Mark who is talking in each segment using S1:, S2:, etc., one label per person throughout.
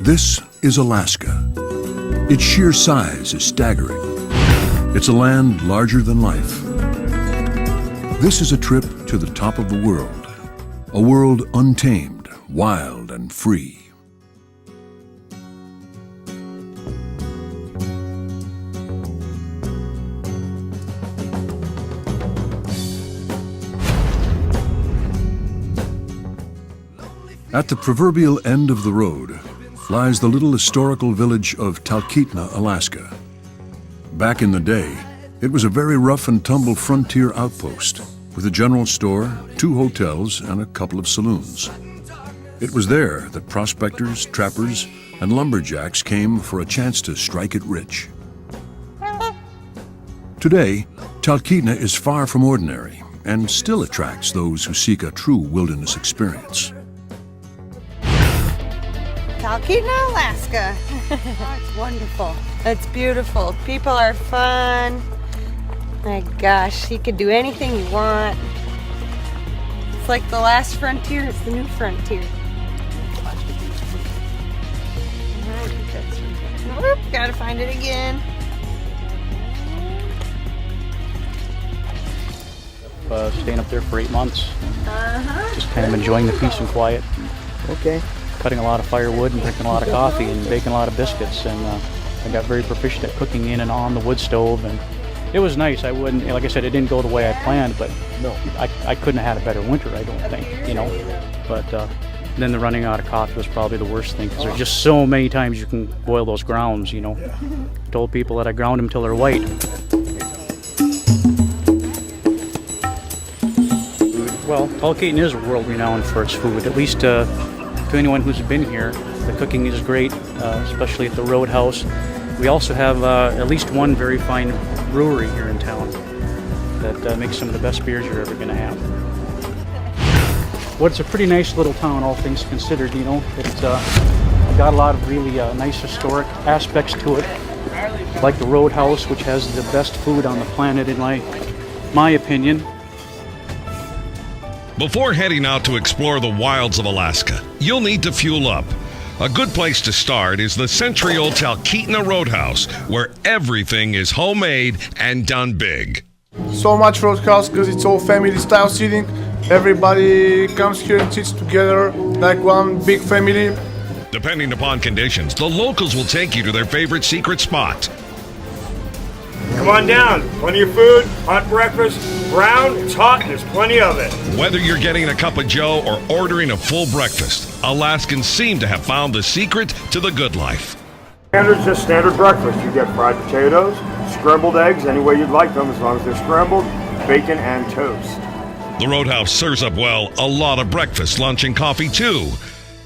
S1: This is Alaska. Its sheer size is staggering. It's a land larger than life. This is a trip to the top of the world, a world untamed, wild, and free. At the proverbial end of the road lies the little historical village of Talkeetna, Alaska. Back in the day, it was a very rough and tumble frontier outpost with a general store, 2 hotels, and a couple of saloons. It was there that prospectors, trappers, and lumberjacks came for a chance to strike it rich. Today, Talkeetna is far from ordinary and still attracts those who seek a true wilderness experience.
S2: Talkeetna, Alaska. Oh, it's wonderful. It's beautiful. People are fun. My gosh, you could do anything you want. It's like the last frontier. It's the new frontier. Whoop, gotta find it again.
S3: Staying up there for 8 months. Just kind of enjoying the peace and quiet.
S4: Okay.
S3: Cutting a lot of firewood and drinking a lot of coffee and baking a lot of biscuits, and I got very proficient at cooking in and on the wood stove, and it was nice. I wouldn't, like I said, it didn't go the way I planned, but no, I couldn't have had a better winter, I don't think, you know. But then the running out of coffee was probably the worst thing, because there's just so many times you can boil those grounds, you know. I told people that I ground them till they're white. Well, Talkeetna is world-renowned for its food, at least to anyone who's been here. The cooking is great, especially at the Roadhouse. We also have at least one very fine brewery here in town that makes some of the best beers you're ever going to have. Well, it's a pretty nice little town, all things considered, you know. It's got a lot of really nice historic aspects to it, like the Roadhouse, which has the best food on the planet in my opinion.
S5: Before heading out to explore the wilds of Alaska, you'll need to fuel up. A good place to start is the century-old Talkeetna Roadhouse, where everything is homemade and done big.
S6: So much Roadhouse because it's all family-style seating. Everybody comes here and sits together like one big family.
S5: Depending upon conditions, the locals will take you to their favorite secret spot.
S7: Come on down. Plenty of food, hot breakfast, brown, it's hot, and there's plenty of it.
S5: Whether you're getting a cup of joe or ordering a full breakfast, Alaskans seem to have found the secret to the good life.
S7: Standard's just standard breakfast. You get fried potatoes, scrambled eggs, any way you'd like them, as long as they're scrambled, bacon, and toast.
S5: The Roadhouse serves up, well, a lot of breakfast, lunch, and coffee, too.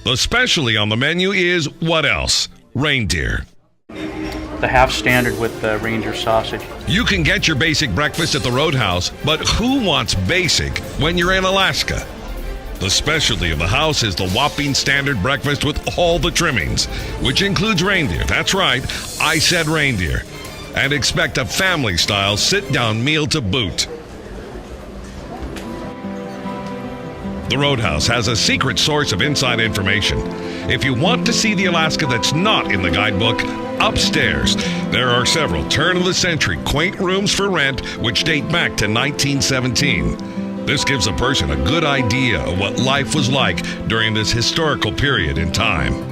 S5: The specialty on the menu is, what else? Reindeer.
S3: The half standard with the Ranger sausage.
S5: You can get your basic breakfast at the Roadhouse, but who wants basic when you're in Alaska? The specialty of the house is the whopping standard breakfast with all the trimmings, which includes reindeer. That's right, I said reindeer. And expect a family-style sit-down meal to boot. The Roadhouse has a secret source of inside information. If you want to see the Alaska that's not in the guidebook, upstairs, there are several turn-of-the-century quaint rooms for rent which date back to 1917. This gives a person a good idea of what life was like during this historical period in time.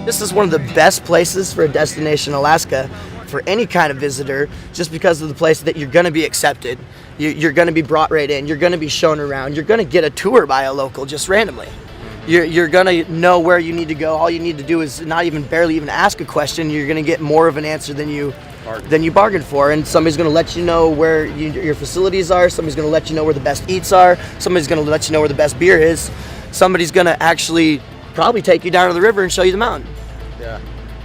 S4: This is one of the best places for a destination in Alaska for any kind of visitor, just because of the place that you're going to be accepted. You're going to be brought right in. You're going to be shown around. You're going to get a tour by a local just randomly. You're going to know where you need to go. All you need to do is barely even ask a question. You're going to get more of an answer than you bargained for. And somebody's going to let you know where your facilities are. Somebody's going to let you know where the best eats are. Somebody's going to let you know where the best beer is. Somebody's going to actually probably take you down to the river and show you the mountain.
S8: Yeah.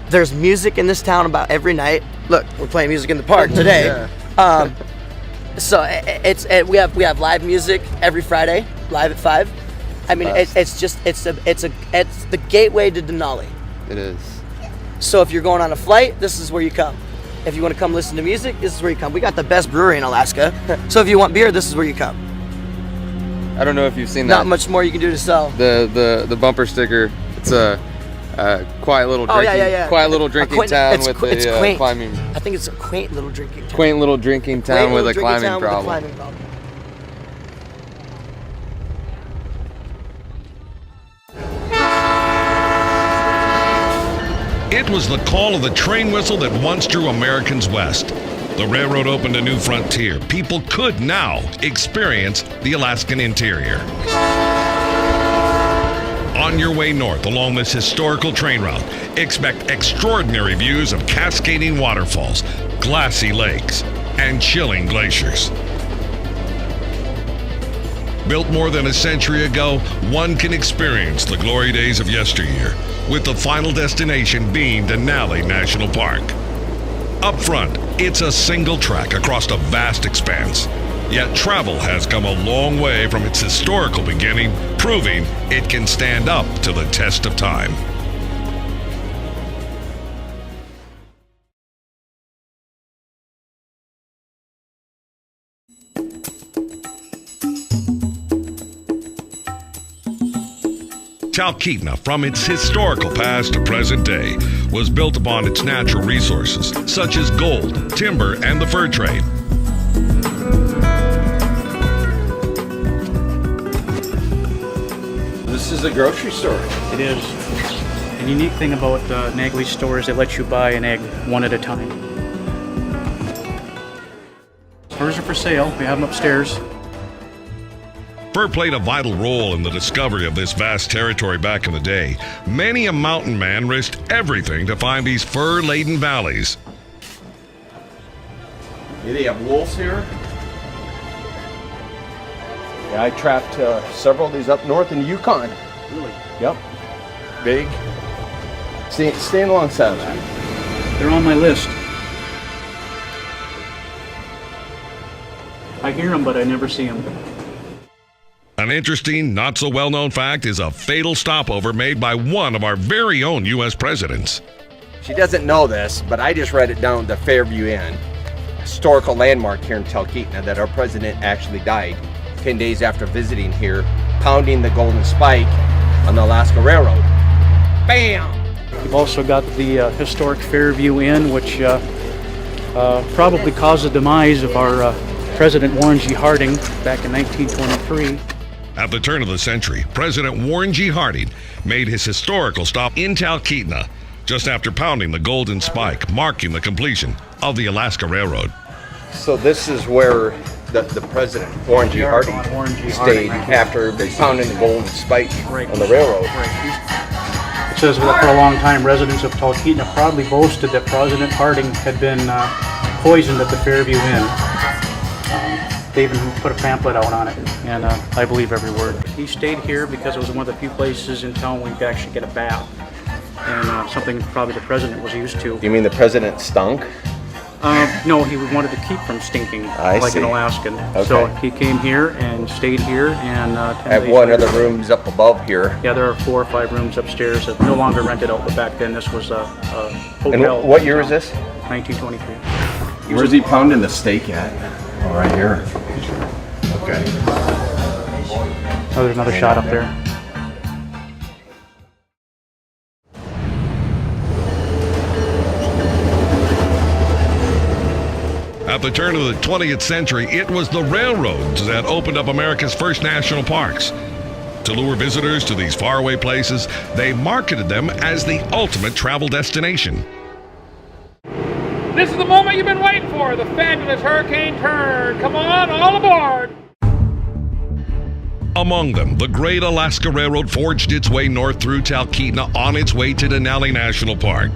S4: There's music in this town about every night. Look, we're playing music in the park today.
S8: Yeah.
S4: So we have live music every Friday, live at 5. I mean, it's the gateway to Denali.
S8: It is.
S4: So if you're going on a flight, this is where you come. If you want to come listen to music, this is where you come. We got the best brewery in Alaska. So if you want beer, this is where you come.
S8: I don't know if you've seen that.
S4: Not much more you can do to sell.
S8: The bumper sticker. It's a quiet little drinking, quiet little drinking town with a climbing.
S4: I think it's a quaint little drinking town.
S8: Quaint little drinking town with a climbing problem.
S5: It was the call of the train whistle that once drew Americans west. The railroad opened a new frontier. People could now experience the Alaskan interior. On your way north along this historical train route, expect extraordinary views of cascading waterfalls, glassy lakes, and chilling glaciers. Built more than a century ago, one can experience the glory days of yesteryear, with the final destination being Denali National Park. Up front, it's a single track across a vast expanse. Yet travel has come a long way from its historical beginning, proving it can stand up to the test of time. Talkeetna, from its historical past to present day, was built upon its natural resources, such as gold, timber, and the fur trade.
S9: This is a grocery store.
S3: It is. The unique thing about Nagley's store is it lets you buy an egg one at a time. Furs are for sale. We have them upstairs.
S5: Fur played a vital role in the discovery of this vast territory back in the day. Many a mountain man risked everything to find these fur-laden valleys.
S9: Yeah, they have wolves here. Yeah, I trapped several of these up north in Yukon.
S3: Really?
S9: Yep. Big. Staying alongside of that.
S3: They're on my list. I hear them, but I never see them.
S5: An interesting, not-so-well-known fact is a fatal stopover made by one of our very own U.S. presidents.
S9: She doesn't know this, but I just read it down at the Fairview Inn, a historical landmark here in Talkeetna, that our president actually died 10 days after visiting here, pounding the golden spike on the Alaska Railroad. Bam!
S3: We've also got the historic Fairview Inn, which probably caused the demise of our President Warren G. Harding back in 1923.
S5: At the turn of the century, President Warren G. Harding made his historical stop in Talkeetna just after pounding the golden spike, marking the completion of the Alaska Railroad.
S9: So this is where the president, Warren G. Harding, stayed after pounding the golden spike on the railroad.
S3: It says that for a long time, residents of Talkeetna proudly boasted that President Harding had been poisoned at the Fairview Inn. They even put a pamphlet out on it, and I believe every word. He stayed here because it was one of the few places in town where you could actually get a bath, and something probably the president was used to.
S9: You mean the president stunk?
S3: No, he wanted to keep from stinking like
S9: see.
S3: an Alaskan.
S9: Okay.
S3: So he came here and stayed here, and 10
S9: At
S3: days
S9: one
S3: later-
S9: of the rooms up above here.
S3: Yeah, there are 4 or 5 rooms upstairs that no longer rented out, but back then this was a
S9: And
S3: hotel.
S9: what year is this?
S3: 1923.
S10: Where's he pounding the steak at? Oh, right here. Okay.
S3: Oh, there's another shot up there.
S5: At the turn of the 20th century, it was the railroads that opened up America's first national parks. To lure visitors to these faraway places, they marketed them as the ultimate travel destination.
S11: This is the moment you've been waiting for, the fabulous hurricane turn. Come on, all aboard.
S5: Among them, the Great Alaska Railroad forged its way north through Talkeetna on its way to Denali National Park.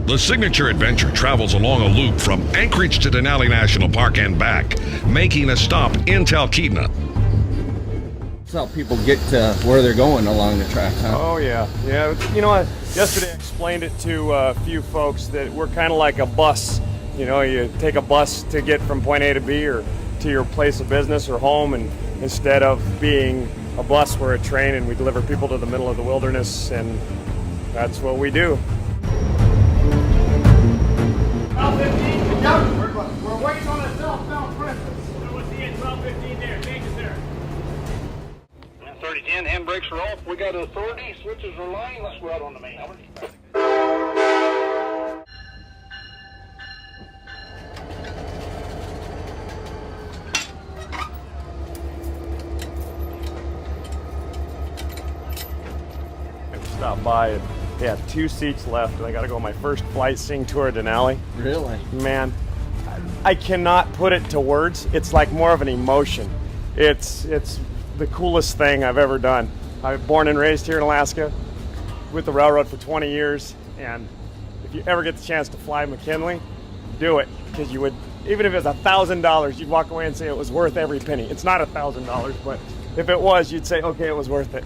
S5: The signature adventure travels along a loop from Anchorage to Denali National Park and back, making a stop in Talkeetna.
S10: That's how people get to where they're going along the track, huh?
S7: Oh yeah. You know, yesterday I explained it to a few folks that we're kind of like a bus. You know, you take a bus to get from point A to B or to your place of business or home, and instead of being a bus, we're a train, and we deliver people to the middle of the wilderness, and that's what we do.
S11: We're waiting on a southbound Princess. We'll see you at 12:15 there. Changes there.
S12: 3010, handbrakes are off. We got authority. Switches are lying. Let's go out on the main.
S7: Stopped by and they had 2 seats left, and I got to go on my first flight seeing tour of Denali.
S10: Really?
S7: Man, I cannot put it to words. It's like more of an emotion. It's the coolest thing I've ever done. I was born and raised here in Alaska with the railroad for 20 years, and if you ever get the chance to fly McKinley, do it, because you would, even if it was $1,000, you'd walk away and say it was worth every penny. It's not $1,000, but if it was, you'd say, okay, it was worth it.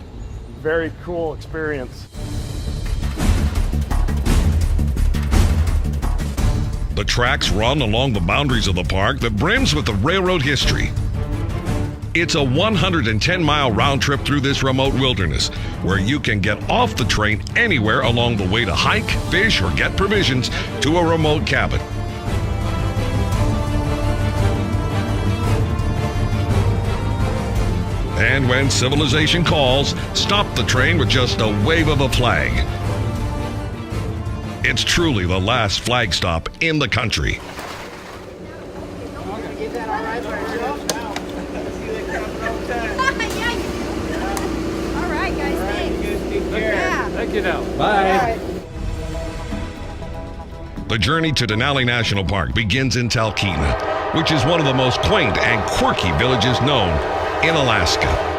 S7: Very cool experience.
S5: The tracks run along the boundaries of the park that brims with the railroad history. It's a 110-mile round trip through this remote wilderness, where you can get off the train anywhere along the way to hike, fish, or get provisions to a remote cabin. And when civilization calls, stop the train with just a wave of a flag. It's truly the last flag stop in the country.
S11: Thank you now.
S10: Bye.
S5: The journey to Denali National Park begins in Talkeetna, which is one of the most quaint and quirky villages known in Alaska.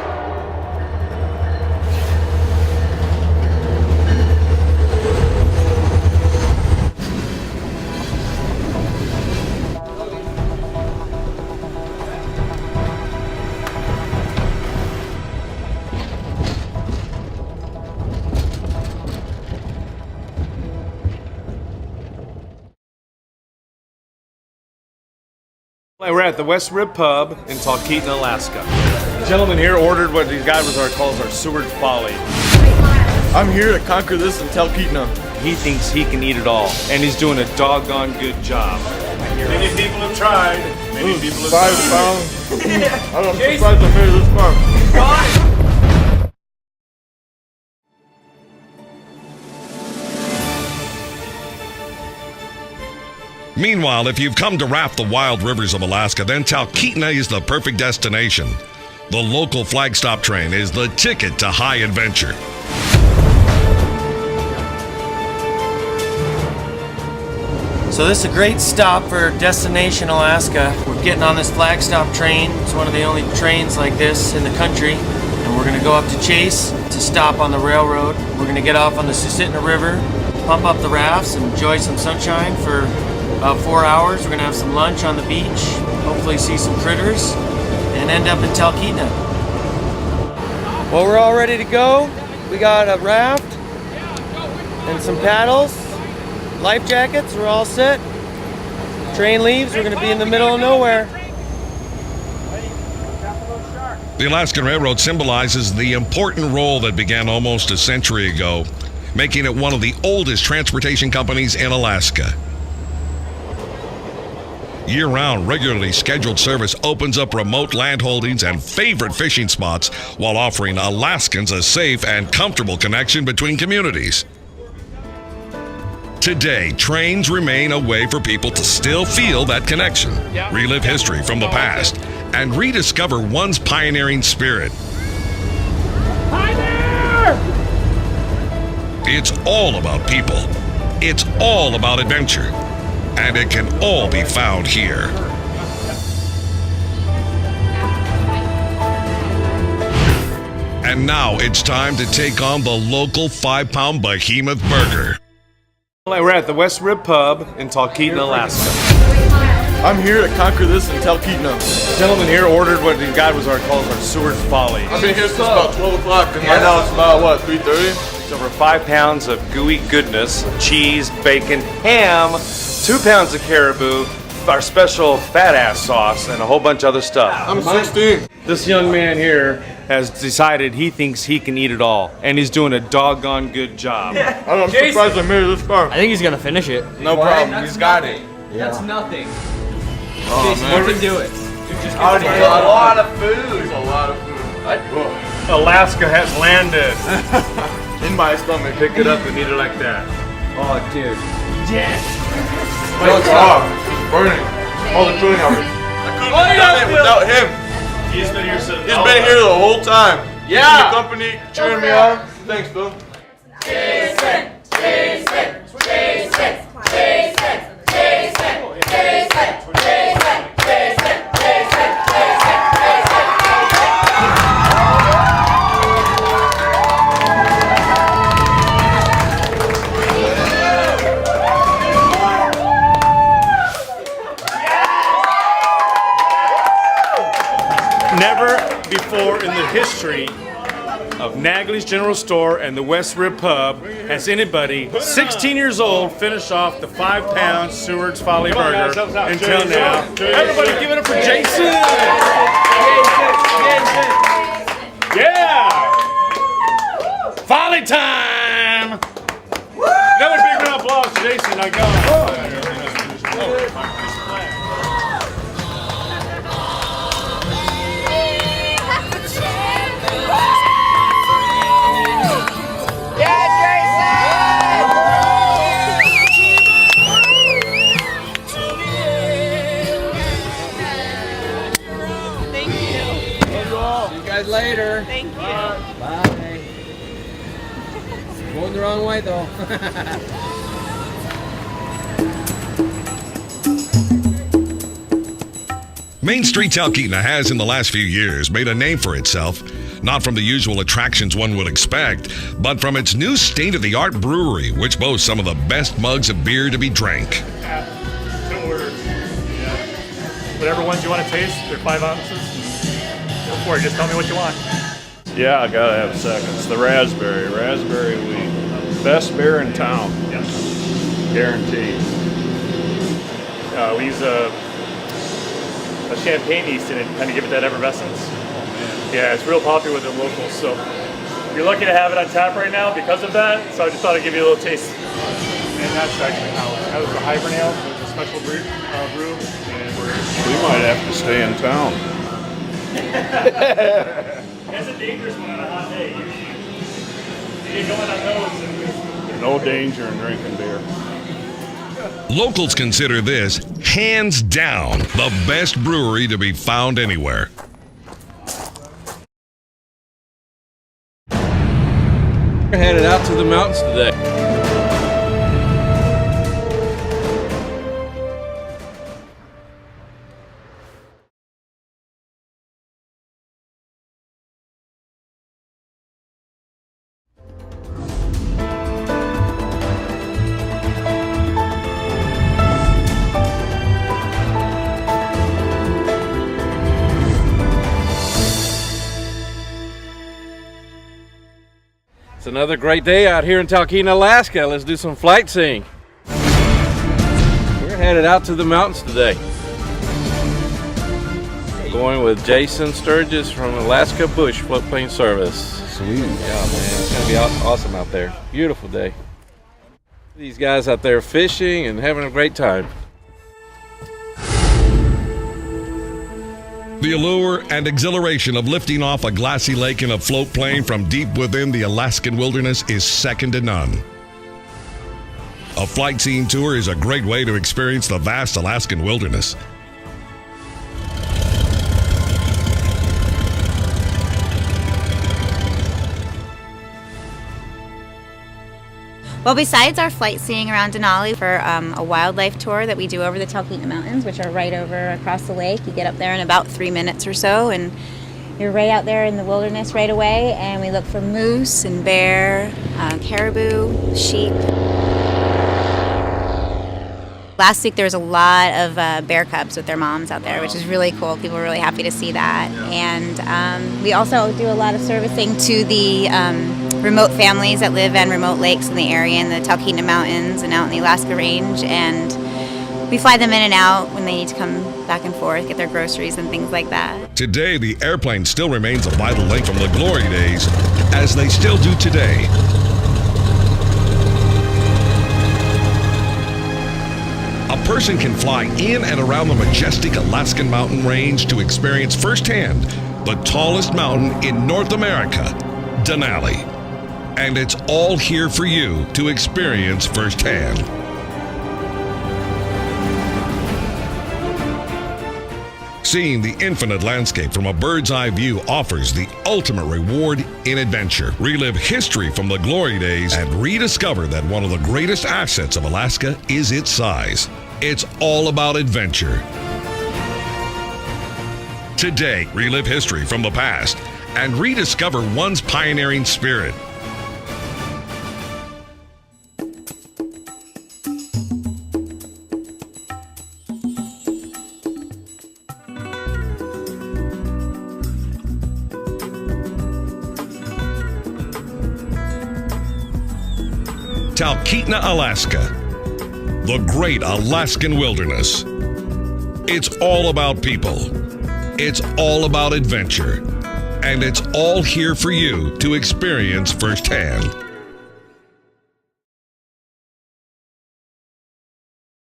S13: We're at the West Rib Pub in Talkeetna, Alaska. The gentleman here ordered what these guys calls our Seward's Folly.
S14: I'm here to conquer this in Talkeetna.
S13: He thinks he can eat it all, and he's doing a doggone good job. Many people have tried. Many people have tried.
S14: 5 pounds. I'm surprised I made it this far.
S5: Meanwhile, if you've come to raft the wild rivers of Alaska, then Talkeetna is the perfect destination. The local flag stop train is the ticket to high adventure.
S15: So this is a great stop for Destination Alaska. We're getting on this flag stop train. It's one of the only trains like this in the country. And we're gonna go up to Chase to stop on the railroad. We're gonna get off on the Susitna River, pump up the rafts, and enjoy some sunshine for about 4 hours. We're gonna have some lunch on the beach, hopefully see some critters, and end up in Talkeetna. Well, we're all ready to go. We got a raft and some paddles, life jackets, we're all set. Train leaves, we're gonna be in the middle of nowhere.
S5: The Alaskan Railroad symbolizes the important role that began almost a century ago, making it one of the oldest transportation companies in Alaska. Year-round, regularly scheduled service opens up remote land holdings and favorite fishing spots while offering Alaskans a safe and comfortable connection between communities. Today, trains remain a way for people to still feel that connection, relive history from the past, and rediscover one's pioneering spirit.
S11: Hi there!
S5: It's all about people. It's all about adventure. And it can all be found here. And now it's time to take on the local 5-pound behemoth burger.
S13: We're at the West Rib Pub in Talkeetna, Alaska.
S14: I'm here to conquer this in Talkeetna.
S13: The gentleman here ordered what these guys calls our Seward's Folly.
S14: I've been here since about 12 o'clock, and right now it's about, what, 3:30?
S13: It's over 5 pounds of gooey goodness, cheese, bacon, ham, 2 pounds of caribou, our special fat-ass sauce, and a whole bunch of other stuff.
S14: I'm 16.
S13: This young man here has decided he thinks he can eat it all, and he's doing a doggone good job.
S14: I'm surprised I made it this far.
S15: I think he's gonna finish it.
S14: No problem, he's got it.
S10: That's nothing.
S14: Oh,
S10: Jason,
S14: man.
S10: you can do it. Dude, just
S14: Oh,
S10: get
S14: a lot of food. It's a lot of food.
S7: Alaska has landed. In my stomach. Pick it up and eat it like that.
S10: Oh, dude.
S14: Yes. No, it's hot. It's burning. All the chewing of it. I couldn't have done it without him.
S7: He's been here since.
S14: He's been here the whole time.
S7: Yeah.
S14: Keeping the company, cheering me on. Thanks, Bill.
S16: Jason, Jason, Jason, Jason, Jason, Jason, Jason, Jason, Jason,
S7: Never before in the history of Nagley's General Store and the West Rib Pub has anybody 16 years old finished off the 5-pound Seward's Folly Burger until now. Everybody give it up for Jason! Yeah! Folly time! Another big round of applause to Jason. I got it.
S10: Later.
S16: Thank you.
S10: Bye. Going the wrong way though.
S5: Main Street Talkeetna has in the last few years made a name for itself, not from the usual attractions one would expect, but from its new state-of-the-art brewery, which boasts some of the best mugs of beer to be drank.
S7: To order. Whatever ones you want to taste, they're 5 ounces. Go for it, just tell me what you want.
S17: Yeah, I gotta have seconds. The raspberry wheat. Best beer in town.
S7: Yes.
S17: Guaranteed.
S7: We use a champagne yeast in it, kind of give it that effervescence. Yeah, it's real popular with the locals, so you're lucky to have it on tap right now because of that, so I just thought I'd give you a little taste. And that's actually how that was a hybrid ale, so it's a special brew, and
S17: We might have to stay in town.
S7: That's a dangerous one on a hot day. You get going on those.
S17: There's no danger in drinking beer.
S5: Locals consider this, hands down, the best brewery to be found anywhere.
S10: We're headed out to the mountains today. It's another great day out here in Talkeetna, Alaska. Let's do some flight seeing. We're headed out to the mountains today. Going with Jason Sturgis from Alaska Bush Floatplane Service. Sweet. Yeah, man, it's gonna be awesome out there. Beautiful day. These guys out there fishing and having a great time.
S5: The allure and exhilaration of lifting off a glassy lake in a float plane from deep within the Alaskan wilderness is second to none. A flight scene tour is a great way to experience the vast Alaskan wilderness.
S18: Well, besides our flight seeing around Denali for a wildlife tour that we do over the Talkeetna Mountains, which are right over across the lake, you get up there in about 3 minutes or so, and you're right out there in the wilderness right away, and we look for moose and bear, caribou, sheep. Last week there was a lot of bear cubs with their moms out there, which is really cool. People were really happy to see that. And we also do a lot of servicing to the remote families that live on remote lakes in the area in the Talkeetna Mountains and out in the Alaska Range. And we fly them in and out when they need to come back and forth, get their groceries and things like that.
S5: Today, the airplane still remains a vital link from the glory days, as they still do today. A person can fly in and around the majestic Alaskan mountain range to experience firsthand the tallest mountain in North America, Denali. And it's all here for you to experience firsthand. Seeing the infinite landscape from a bird's eye view offers the ultimate reward in adventure. Relive history from the glory days and rediscover that one of the greatest assets of Alaska is its size. It's all about adventure. Today, relive history from the past and rediscover one's pioneering spirit. Talkeetna, Alaska, the great Alaskan wilderness. It's all about people. It's all about adventure. And it's all here for you to experience firsthand.